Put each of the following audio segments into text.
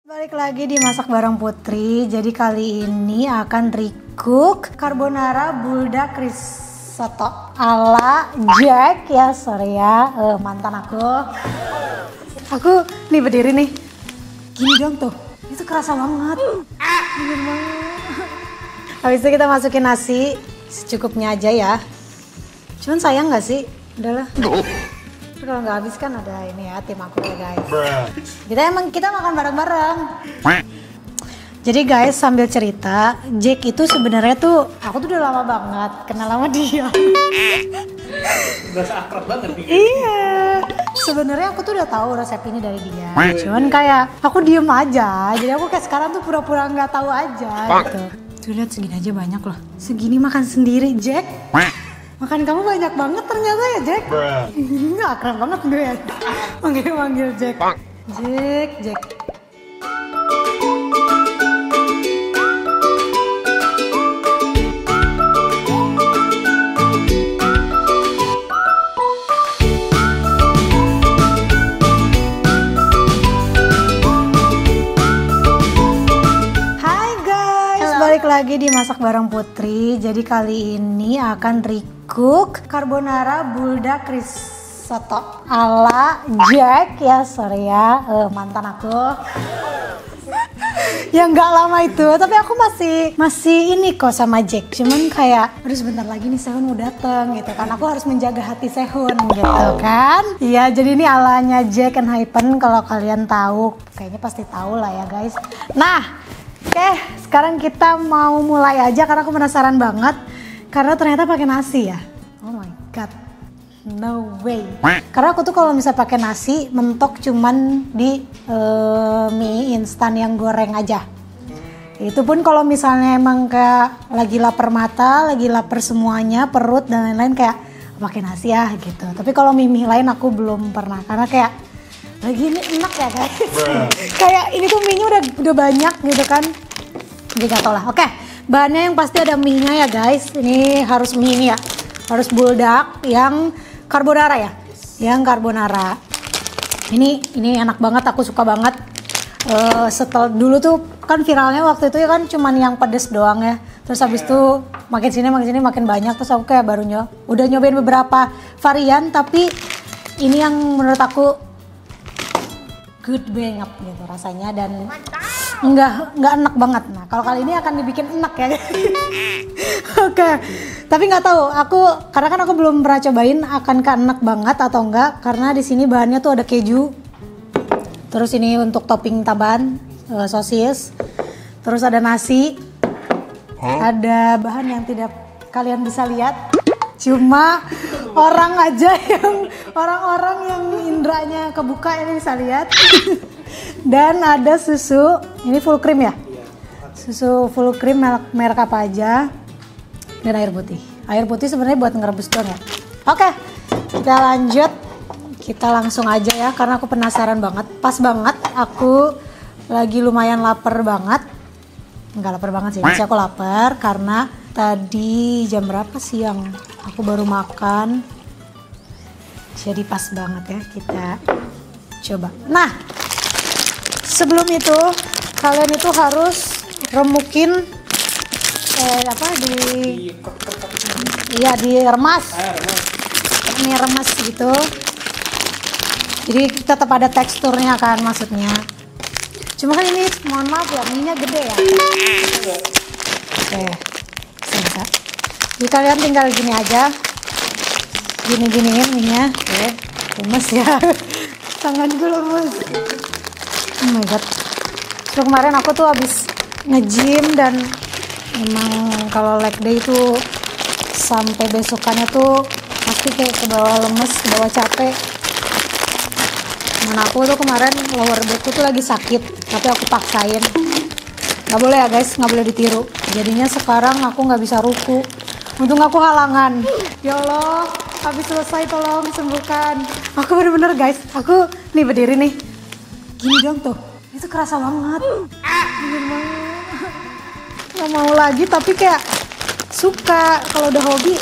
Balik lagi di Masak Bareng Putri. Jadi kali ini akan recook carbonara buldak risotto ala Jack ya, sorry ya, mantan aku. Aku nih berdiri nih, gini dong tuh, itu kerasa banget. Bener banget. Habis itu kita masukin nasi secukupnya aja ya. Cuman sayang nggak sih? Udahlah. Tapi kalau nggak habis kan ada ini ya, tim aku ya guys. Kita makan bareng-bareng. Jadi guys, sambil cerita, Jack itu sebenarnya tuh aku tuh udah lama banget kenal sama dia. Udah akrab banget nih. Iya. Sebenarnya aku tuh udah tahu resep ini dari dia. Cuman kayak aku diem aja. Jadi aku kayak sekarang tuh pura-pura nggak tahu aja gitu. Tuh lihat segini aja banyak loh. Segini makan sendiri, Jack. Makan kamu banyak banget ternyata ya, Jack. Nggak akrab banget gue ya. Manggil Jack. Jack. Hai guys, balik lagi di Masak Bareng Putri. Jadi kali ini akan recook carbonara buldak risotto ala Jack ya, sorry ya, mantan aku. Ya nggak lama itu, tapi aku masih ini kok sama Jack. Cuman kayak, aduh sebentar lagi nih Sehun mau dateng gitu kan. Aku harus menjaga hati Sehun gitu kan. Iya, jadi ini alanya Jack and Hypen. Kalau kalian tahu, kayaknya pasti tahu lah ya guys. Nah, oke, sekarang kita mau mulai aja karena aku penasaran banget. Karena ternyata pakai nasi ya. Oh my god. No way. Karena aku tuh kalau misal pakai nasi mentok cuman di mie instan yang goreng aja. Itu pun kalau misalnya emang kayak lagi lapar mata, lagi lapar semuanya, perut dan lain-lain kayak pakai nasi ya gitu. Tapi kalau mie lain aku belum pernah karena kayak lagi ini enak ya guys. Kayak ini tuh mie-nya udah banyak gitu kan. Jadi gak tau lah. Oke, bahannya yang pasti ada mie-nya ya guys. Ini harus mie ini ya. Harus buldak yang carbonara ya. Yang carbonara. Ini enak banget, aku suka banget. Setelah dulu tuh kan viralnya waktu itu ya kan cuman yang pedes doang ya. Terus habis itu makin sini makin banyak. Terus aku kayak udah nyobain beberapa varian, tapi ini yang menurut aku good banget gitu rasanya dan nggak enak banget. Nah kalau kali ini akan dibikin enak ya. Oke. Tapi nggak tahu karena kan aku belum pernah cobain akankah enak banget atau enggak, karena di sini bahannya tuh ada keju. Terus ini untuk topping tambahan sosis. Terus ada nasi. Ada bahan yang tidak kalian bisa lihat. Cuma orang yang indranya kebuka ini bisa lihat. Dan ada susu, ini full cream ya? Susu full cream merek apa aja. Dan air putih. Air putih sebenarnya buat ngerebus doang ya. Oke, kita lanjut. Kita langsung aja ya, karena aku penasaran banget. Pas banget, aku lagi lumayan lapar banget. Enggak lapar banget sih, masih aku lapar karena tadi jam berapa siang aku baru makan. Jadi pas banget ya, kita coba. Nah, sebelum itu kalian itu harus remukin diremas. Ini remas gitu. Jadi tetap ada teksturnya kan maksudnya. Cuma kan ini mohon maaf ya, mie-nya gede ya. Oke. Bisa. Jadi kalian tinggal gini aja. Gini-giniin mie-nya. Oke. Lemes ya. Tangan gue lemes. Oh my god. So, kemarin aku tuh habis nge-gym dan emang kalau leg day itu sampai besokannya tuh pasti kayak ke bawah lemes, ke bawah capek. Nah aku tuh kemarin lower back tuh lagi sakit, tapi aku paksain. Gak boleh ya guys, gak boleh ditiru. Jadinya sekarang aku gak bisa ruku. Untung aku halangan. Ya Allah, habis selesai tolong sembuhkan. Aku bener-bener guys, aku nih berdiri nih. Gini dong tuh, itu kerasa banget. Bener banget. Gak mau lagi tapi kayak suka. Kalau udah hobi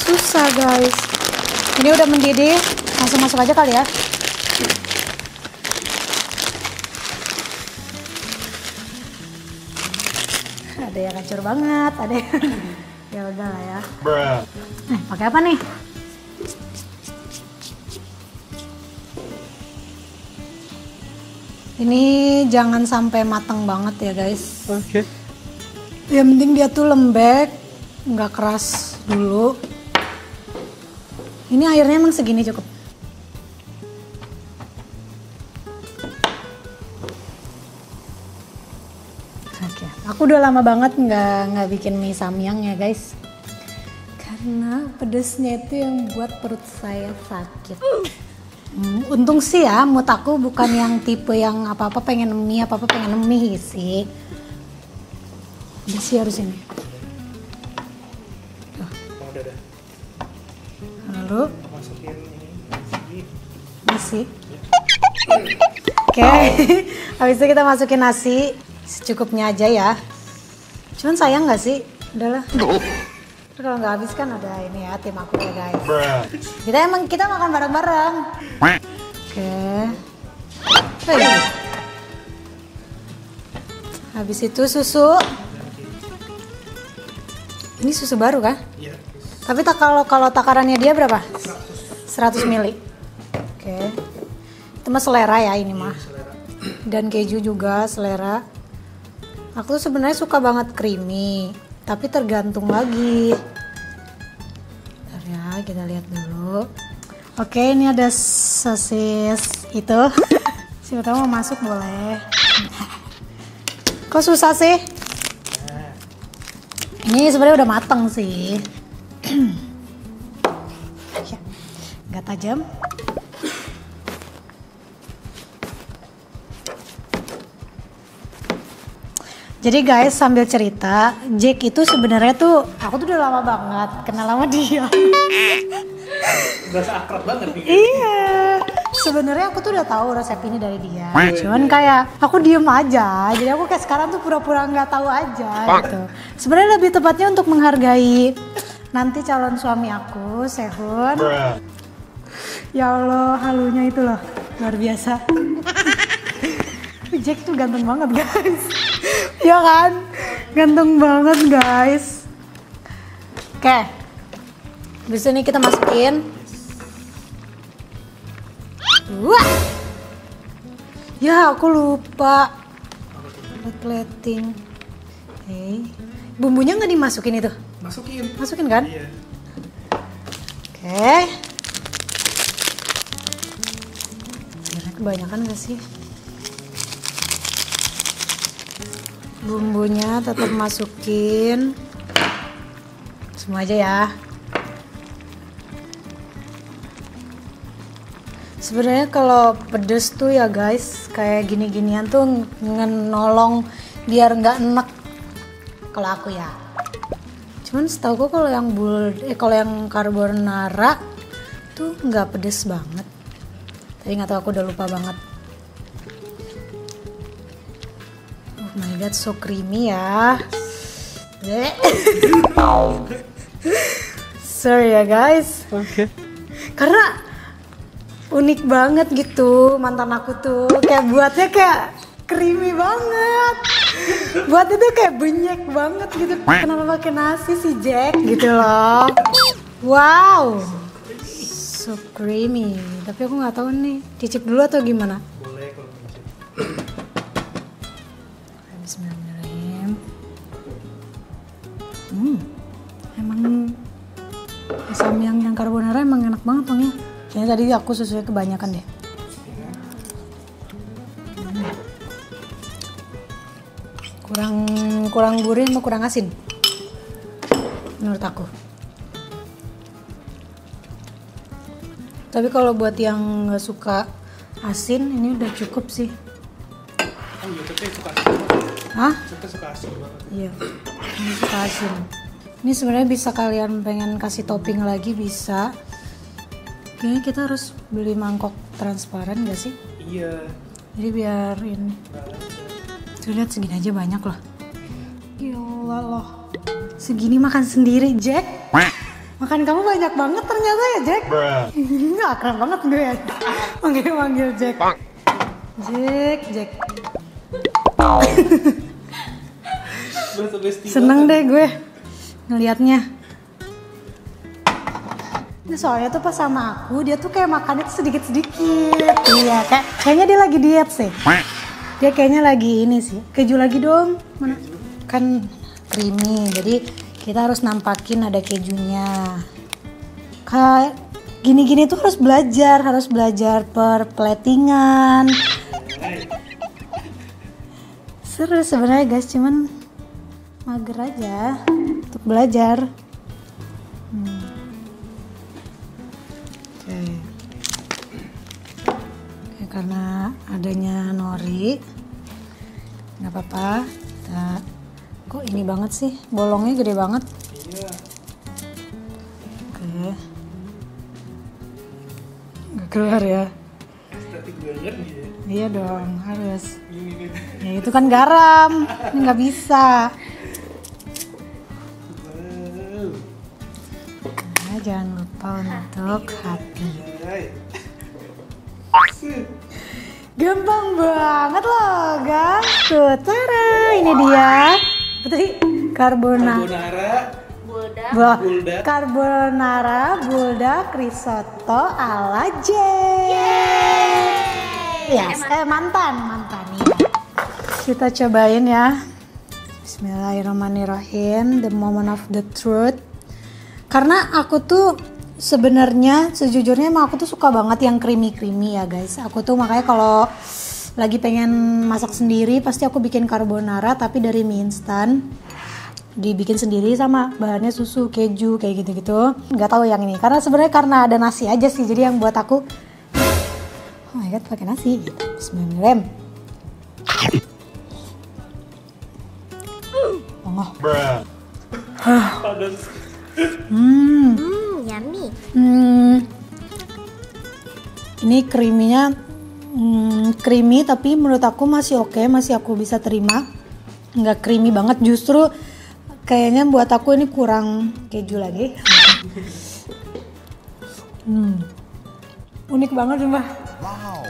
susah guys. Ini udah mendidih, langsung masuk aja kali ya. Ada yang hancur banget, ada yang ya udah lah ya. Pakai apa nih? Ini jangan sampai matang banget ya guys. Oke. Yang penting dia tuh lembek, nggak keras dulu. Ini airnya emang segini cukup. Oke, aku udah lama banget nggak bikin mie samyang ya guys. Karena pedesnya itu yang buat perut saya sakit. Untung sih ya, mood aku bukan yang tipe yang apa-apa pengen mie sih. Udah sih harus ini. Udah. Lalu Masukin ini. nasi. Oke, habis itu kita masukin nasi secukupnya aja ya. Cuman sayang nggak sih? Udahlah. Kalau nggak habis kan ada ini ya tim aku ya guys. Kita makan bareng-bareng. Oke. Hey. Habis itu susu. Ini susu baru kan? Iya. Tapi kalau takarannya dia berapa? 100 ml. Oke. Itu mah selera ya ini mah. Dan keju juga selera. Aku sebenarnya suka banget creamy. Tapi tergantung lagi. Bentar ya, kita lihat dulu. Oke, ini ada sosis itu. Siapa tahu mau masuk boleh. Kok susah sih? Ini sebenarnya udah mateng sih. Ya, nggak tajam. Jadi guys, sambil cerita, Jack itu sebenarnya tuh aku tuh udah lama banget kenal sama dia. Udah akrab banget nih. Iya. Sebenarnya aku tuh udah tahu resep ini dari dia. Cuman kayak aku diem aja. Jadi aku kayak sekarang tuh pura-pura nggak tahu aja gitu. Sebenarnya lebih tepatnya untuk menghargai nanti calon suami aku, Sehun. Ya Allah, halunya itu loh luar biasa. Jack tuh ganteng banget guys. Ya kan? Ganteng banget guys. Oke. Habis ini kita masukin. Wah. Ya aku lupa. Plating. Oke. Bumbunya nggak dimasukin itu? Masukin. Masukin kan? Iya. Oke. Kira kebanyakan nggak sih? Bumbunya tetap masukin semua aja ya. Sebenarnya kalau pedes tuh ya guys, kayak gini-ginian tuh ngenolong biar nggak enek kalau aku ya. Cuman setahu gue kalau yang carbonara tuh nggak pedes banget. Tapi nggak tahu, aku udah lupa banget. Oh my god, so creamy ya. Sorry ya guys. Oke. Karena unik banget gitu mantan aku tuh. Kayak buatnya kayak creamy banget. Buatnya tuh kayak benyek banget gitu. Kenapa pakai nasi sih Jack gitu loh. Wow. So creamy. Tapi aku nggak tahu nih. Cicip dulu atau gimana? Boleh kalau gitu. Bismillahirrahmanirrahim. Emang samyang yang carbonara emang enak banget bang ya. Kayaknya tadi aku susunya kebanyakan deh. Kurang gurih sama kurang asin menurut aku. Tapi kalau buat yang nggak suka asin ini udah cukup sih. Oh iya, tapi suka asin banget. Hah? Suka asin banget. Iya, ini suka asin. Ini sebenarnya bisa kalian pengen kasih topping lagi bisa. Kayaknya kita harus beli mangkok transparan gak sih? Iya. Jadi biar ini. Tuh lihat segini aja banyak loh. Gila loh. Segini makan sendiri Jack. Makan kamu banyak banget ternyata ya Jack. Akrab banget gue ya. Manggil Jack. Jack. Berasa besti Seneng banget. deh gue ngelihatnya. Ini soalnya tuh pas sama aku, dia tuh kayak makannya tuh sedikit-sedikit. Iya, kayaknya dia lagi diet sih. Dia kayaknya lagi ini sih. Keju lagi dong. Mana? Kan creamy, jadi kita harus nampakin ada kejunya. Kayak gini-gini tuh harus belajar perplatingan. Seru sebenarnya guys, cuman mager aja untuk belajar. Oke, karena adanya nori, nggak apa-apa. Kok ini banget sih, bolongnya gede banget. Iya. Oke, nggak keluar ya. Estetik banget ya. Iya dong, harus. Ini nih. Ya itu kan garam, ini nggak bisa. Wow. Nah, jangan lupa untuk hati. Hai. Gampang banget loh guys. Tuh, tara, ini dia. Apa tadi? Carbonara. Buldak. Carbonara buldak risotto ala Yes, mantan ya. Kita cobain ya. Bismillahirrahmanirrahim. The moment of the truth. Karena aku tuh sebenarnya sejujurnya emang aku tuh suka banget yang creamy ya guys. Aku tuh makanya kalau lagi pengen masak sendiri pasti aku bikin carbonara tapi dari mie instan. Dibikin sendiri sama bahannya susu, keju kayak gitu-gitu. Nggak tahu yang ini karena sebenarnya karena ada nasi aja sih, jadi yang buat aku oh my god pakai nasi gitu. Bismillahirrahmanirrahim. Padas. Yummy. Ini creamy-nya creamy tapi menurut aku masih oke, masih aku bisa terima. Nggak creamy banget, justru kayaknya buat aku ini kurang keju lagi. Unik banget sumpah. Wow.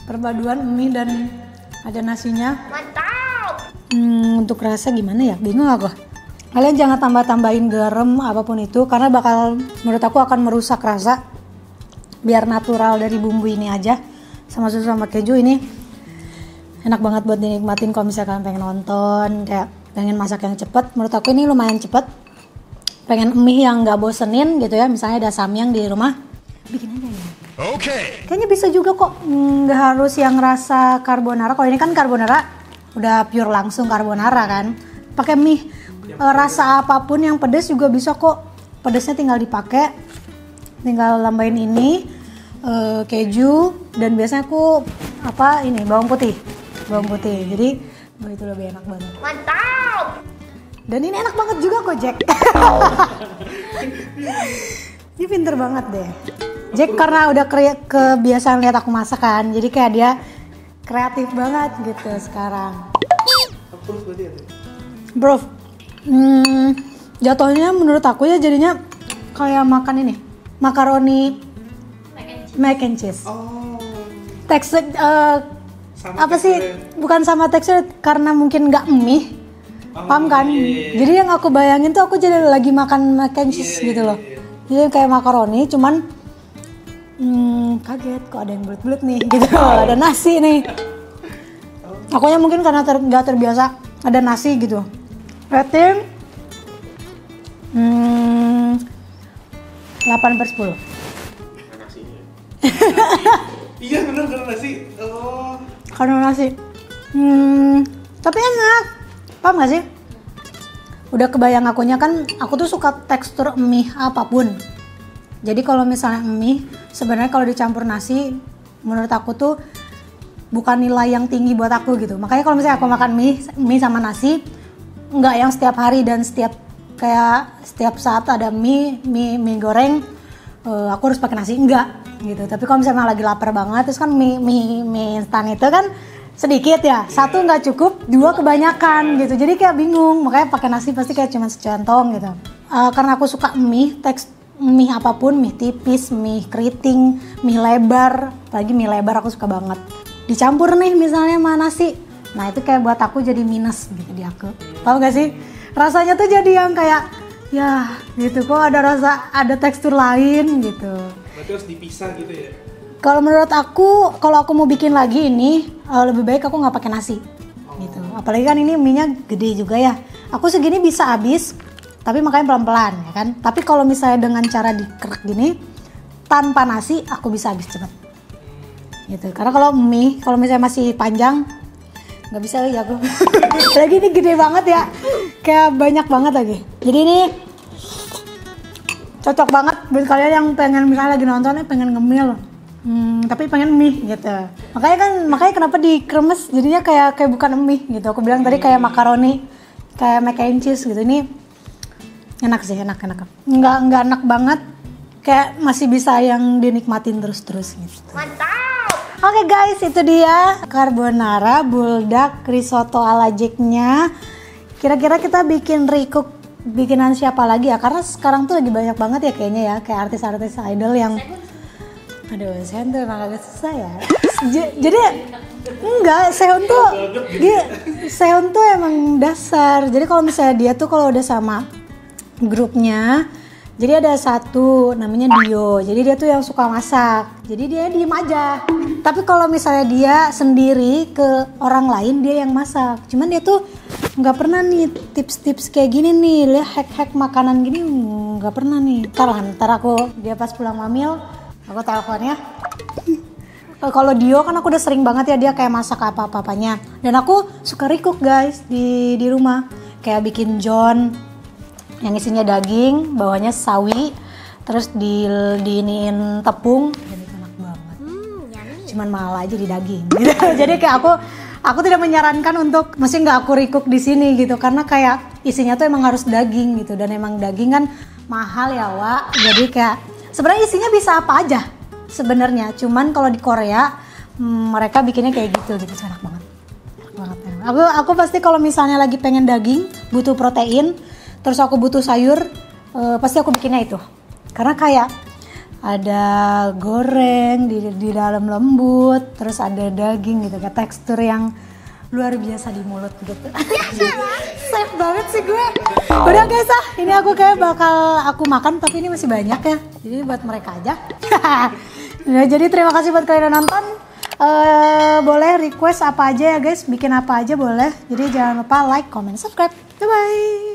Perpaduan mie dan ada nasinya. Mantap. Untuk rasa gimana ya? Bingung aku. Kalian jangan tambah-tambahin garam apapun itu karena bakal menurut aku akan merusak rasa. Biar natural dari bumbu ini aja sama susu sama keju ini enak banget buat dinikmatin kalau misalkan pengen nonton kayak pengen masak yang cepet. Menurut aku ini lumayan cepet. Pengen mie yang nggak bosenin gitu ya, misalnya ada samyang di rumah bikin aja ya. Oke. Kayaknya bisa juga kok, nggak harus yang rasa carbonara. Kalau ini kan carbonara udah pure langsung carbonara kan. Pakai mie rasa apapun yang pedas juga bisa kok. Pedasnya tinggal dipakai, tinggal lambain ini keju dan biasanya aku bawang putih. Jadi itu lebih enak banget. Mantap. Dan ini enak banget juga kok Jack. Ini pinter banget deh. Jack karena udah kebiasaan lihat aku masak kan, jadi kayak dia kreatif banget gitu sekarang. Approve berarti ya? Bro, jatuhnya menurut aku ya jadinya kayak makan ini, makaroni mac and cheese. Oh. Tekstur Sama apa sih? teksturnya. Bukan sama tekstur karena mungkin nggak mie. Oh, Paham kan? iya. Jadi yang aku bayangin tuh aku jadi lagi makan mac and cheese gitu loh. Jadi kayak makaroni cuman kaget kok ada yang bulat-bulat nih gitu. Ada nasi nih. Akunya mungkin karena nggak terbiasa ada nasi gitu. Rating 8/10. Nasinya. Iya bener nasi. Oh. Karena nasi. Tapi enak. Paham gak sih? Udah kebayang akunya kan, aku tuh suka tekstur mie apapun. Jadi kalau misalnya mie, sebenarnya kalau dicampur nasi, menurut aku tuh bukan nilai yang tinggi buat aku gitu. Makanya kalau misalnya aku makan mie sama nasi, nggak yang setiap hari dan setiap saat ada mie goreng, aku harus pakai nasi, enggak gitu. Tapi kalau misalnya lagi lapar banget, terus kan mie instan itu kan sedikit ya, satu nggak cukup, dua kebanyakan gitu, jadi kayak bingung, makanya pakai nasi pasti kayak cuma secentong gitu. Karena aku suka mie apapun, mie tipis, mie keriting, mie lebar, apalagi mie lebar aku suka banget. Dicampur nih misalnya sama nasi, Nah itu kayak buat aku jadi minus gitu di aku. Tahu gak sih? Rasanya tuh jadi yang kayak ya gitu, kok ada rasa, ada tekstur lain gitu. Berarti harus dipisah gitu ya? Kalau menurut aku, kalau aku mau bikin lagi ini lebih baik aku nggak pakai nasi gitu. Apalagi kan ini mie-nya gede juga ya. Aku segini bisa habis, tapi makanya pelan-pelan ya kan. Tapi kalau misalnya dengan cara dikerek gini tanpa nasi, aku bisa habis cepat. Gitu. Karena kalau mie, kalau misalnya masih panjang nggak bisa ya aku. Lagi ini gede banget ya, kayak banyak banget lagi. Jadi ini cocok banget buat kalian yang pengen misalnya lagi nontonnya pengen ngemil, tapi pengen mie gitu. Makanya kenapa dikremes jadinya kayak bukan mie gitu. Aku bilang tadi kayak makaroni, kayak mac and cheese gitu. Ini enak sih, enak. Nggak enak banget, kayak masih bisa yang dinikmatin terus gitu. Mantap. Oke guys, itu dia carbonara buldak risotto ala Jack-nya. Kira-kira kita bikin recook bikinan siapa lagi ya? Karena sekarang tuh lagi banyak banget ya kayaknya ya, kayak artis-artis idol yang aduh, Sehun tuh emang agak susah ya. Jadi enggak, Sehun tuh emang dasar. Jadi kalau misalnya dia tuh kalau udah sama grupnya, jadi ada satu namanya Dio. Jadi dia tuh yang suka masak. Jadi dia diem aja. Tapi kalau misalnya dia sendiri ke orang lain, dia yang masak. Cuman dia tuh nggak pernah nih tips-tips kayak gini nih, lihat hack-hack makanan gini nggak pernah nih. Ntar aku dia pas pulang ngamil, aku telepon ya. Kalau Dio kan aku udah sering banget ya dia kayak masak apa-apanya. Dan aku suka recook guys di rumah. Kayak bikin John yang isinya daging, bawahnya sawi, terus diiniin tepung. Cuman malah aja di daging gitu. Jadi kayak aku tidak menyarankan untuk mesti nggak aku recook di sini gitu, karena kayak isinya tuh emang harus daging gitu, dan emang daging kan mahal ya Wak. Jadi kayak sebenarnya isinya bisa apa aja sebenarnya, cuman kalau di Korea mereka bikinnya kayak gitu enak banget. Aku pasti kalau misalnya lagi pengen daging, butuh protein, terus aku butuh sayur, pasti aku bikinnya itu, karena kayak ada goreng di dalam lembut, terus ada daging gitu, kayak tekstur yang luar biasa di mulut gitu. Safe banget sih gue. Udah guys ini aku kayak bakal aku makan, tapi ini masih banyak ya, jadi buat mereka aja. Nah, jadi terima kasih buat kalian yang nonton. Boleh request apa aja ya guys, bikin apa aja boleh. Jadi jangan lupa like, comment, subscribe. Bye bye.